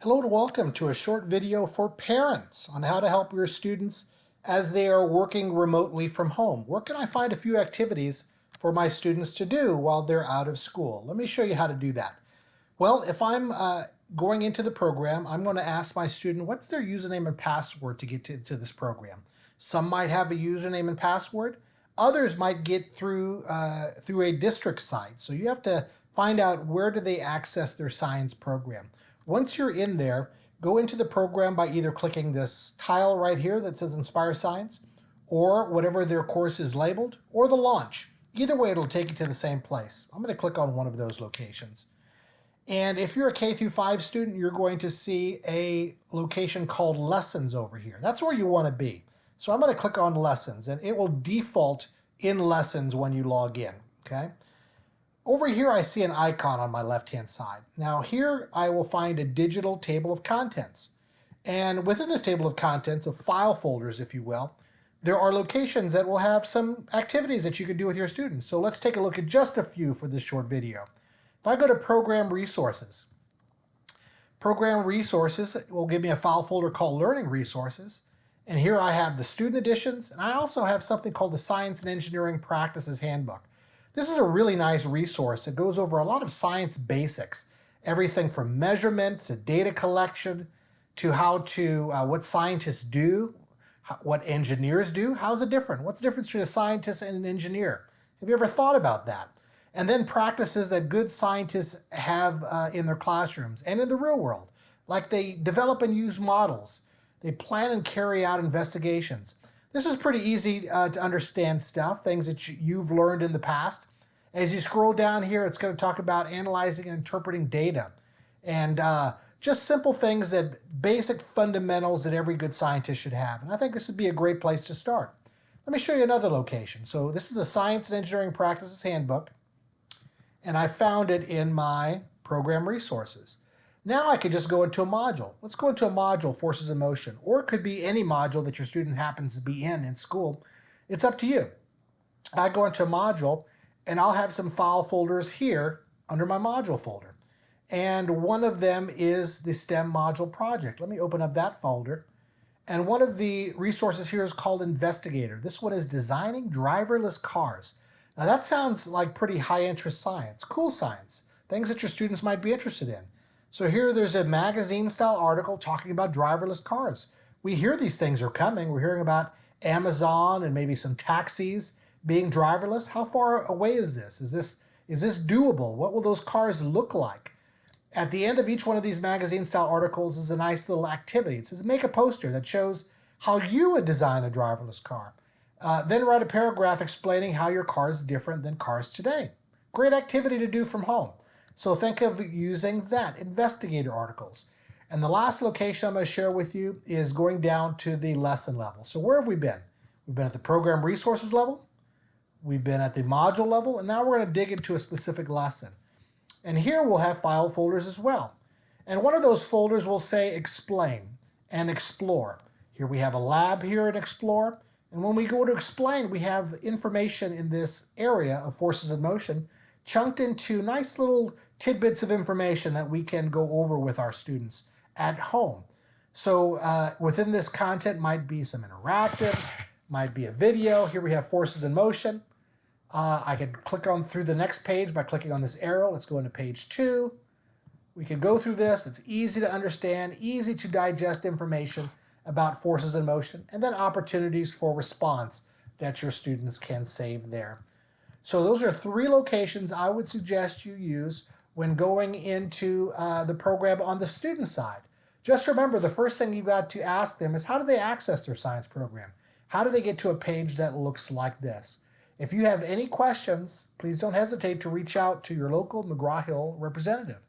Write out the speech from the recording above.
Hello and welcome to a short video for parents on how to help your students as they are working remotely from home. Where can I find a few activities for my students to do while they're out of school? Let me show you how to do that. Well, if I'm going into the program, I'm going to ask my student what's their username and password to get to this program. Some might have a username and password. Others might get through a district site. So you have to find out where do they access their science program. Once you're in there, go into the program by either clicking this tile right here that says Inspire Science, or whatever their course is labeled, or the launch. Either way, it'll take you to the same place. I'm going to click on one of those locations. And if you're a K through 5 student, you're going to see a location called Lessons over here. That's where you want to be. So I'm going to click on Lessons, and it will default in Lessons when you log in, okay? Over here, I see an icon on my left-hand side. Now here, I will find a digital table of contents. And within this table of contents, of file folders, if you will, there are locations that will have some activities that you can do with your students. So let's take a look at just a few for this short video. If I go to Program Resources will give me a file folder called Learning Resources. And here I have the student editions, and I also have something called the Science and Engineering Practices Handbook. This is a really nice resource. It goes over a lot of science basics, everything from measurement to data collection to what scientists do, what engineers do. How's it different? What's the difference between a scientist and an engineer? Have you ever thought about that? And then practices that good scientists have in their classrooms and in the real world, like they develop and use models. They plan and carry out investigations. This is pretty easy to understand stuff, things that you've learned in the past. As you scroll down here, it's going to talk about analyzing and interpreting data and just simple things, basic fundamentals that every good scientist should have. And I think this would be a great place to start. Let me show you another location. So this is the Science and Engineering Practices Handbook, and I found it in my Program Resources. Now I could just go into a module. Let's go into a module, Forces in Motion, or it could be any module that your student happens to be in school. It's up to you. I go into a module, and I'll have some file folders here under my module folder. And one of them is the STEM module project. Let me open up that folder. And one of the resources here is called Investigator. This one is Designing Driverless Cars. Now that sounds like pretty high interest science, cool science, things that your students might be interested in. So here there's a magazine-style article talking about driverless cars. We hear these things are coming. We're hearing about Amazon and maybe some taxis being driverless. How far away is this? Is this doable? What will those cars look like? At the end of each one of these magazine-style articles is a nice little activity. It says make a poster that shows how you would design a driverless car. Then write a paragraph explaining how your car is different than cars today. Great activity to do from home. So think of using that, Investigator articles. And the last location I'm going to share with you is going down to the lesson level. So where have we been? We've been at the Program Resources level, we've been at the module level, and now we're going to dig into a specific lesson. And here we'll have file folders as well. And one of those folders will say Explain and Explore. Here we have a lab here in Explore. And when we go to Explain, we have information in this area of Forces in Motion chunked into nice little tidbits of information that we can go over with our students at home. So within this content might be some interactives, might be a video. Here we have Forces in Motion. I could click on through the next page by clicking on this arrow. Let's go into page 2. We can go through this. It's easy to understand, easy to digest information about Forces in Motion, and then opportunities for response that your students can save there. So those are 3 locations I would suggest you use when going into the program on the student side. Just remember, the first thing you've got to ask them is how do they access their science program? How do they get to a page that looks like this? If you have any questions, please don't hesitate to reach out to your local McGraw-Hill representative.